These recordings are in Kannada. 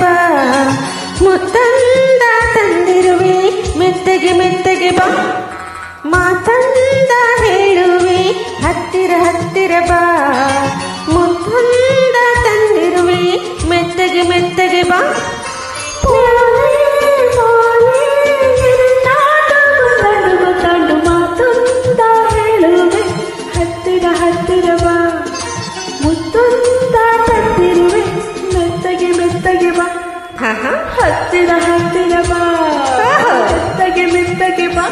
ಬಾ ಮುತ್ತಂದ ತಂದಿರುವೆ ಮೆತ್ತಗೆ ಮೆತ್ತಗೆ ಬಾ ಮಾತಂದ ಹೇಳುವೆ ಹತ್ತಿರ ಹತ್ತಿರ ಬಾ ಮುತ್ತಂದ ತಂದಿರುವೆ ಮೆತ್ತಗೆ ಮೆತ್ತಗೆ ಬಾ ಮಾತಂದ ಹೇಳುವೆ ಹತ್ತಿರ ಹತ್ತಿರ ಬಾ ಮುತ್ತಂದ ತಂದಿರುವೆ ಮೆತ್ತಗೆ ಮೆತ್ತಗೆ ಬಾ ಹತ್ತಿರ ಹತ್ತಿರ ಬಾ ಮೆತ್ತಗೆ ಮೆತ್ತಗೆ ಬಾ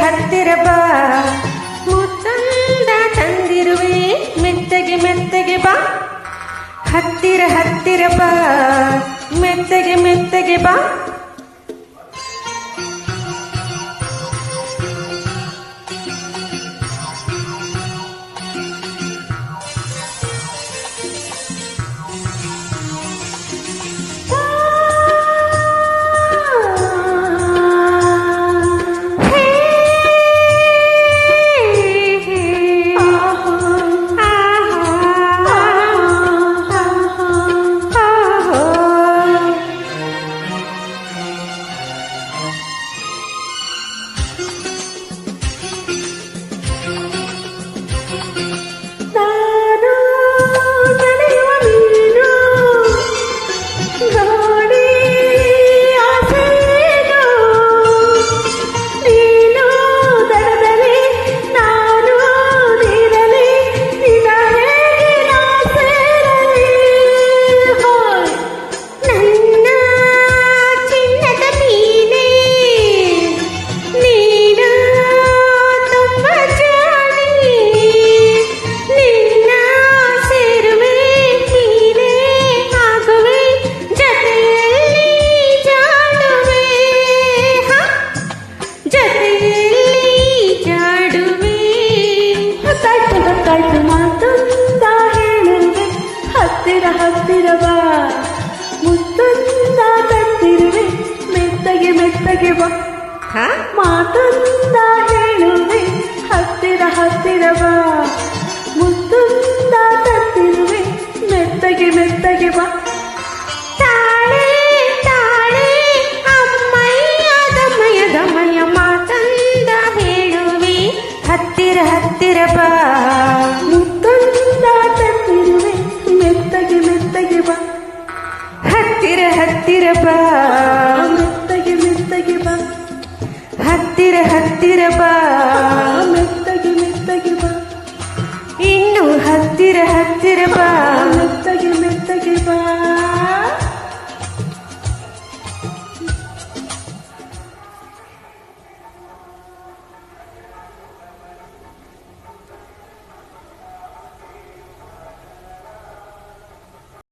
ಹತ್ತಿರ ಬಾ ಮುತ್ತಂದ ತಂದಿರುವೆ ಮೆತ್ತಗೆ ಮೆತ್ತಗೆ ಬಾ ಹತ್ತಿರ ಹತ್ತಿರ ಬಾ ಮೆತ್ತಗೆ ಮೆತ್ತಗೆ ಬಾ ಹತ್ತಿರ ಬಾ ಮುತ್ತಂದ ತಂದಿರುವೆ ಮೆತ್ತಗೆ ಮೆತ್ತಗೆ ಬಾ ಮಾತಂದ ಹೇಳುವೆ ಹತ್ತಿರ ಹತ್ತಿರ ಬಾ ಮುತ್ತಂದ ತಂದಿರುವೆ ಮೆತ್ತಗೆ ಮೆತ್ತಗೆ ಬಾ ತಾಳೆ ತಾಳೆ ಅಮ್ಮಯ್ಯ ದಮ್ಮಯ್ಯ ದಮ್ಮಯ್ಯ ಮಾತಂದ ಹೇಳುವೆ ಹತ್ತಿರ ಹತ್ತಿರ ಬಾ ಮುತ್ತಂದ ತಂದಿರುವೆ ಮೆತ್ತಗೆ ಮೆತ್ತಗೆ ಬಾ ಹತ್ತಿರ ಹತ್ತಿರ ಬಾ ಮೆತ್ತಗೆ ಮೆತ್ತಗೆ ಬಾ ಹತ್ತಿರ ಹತ್ತಿರ ಬಾ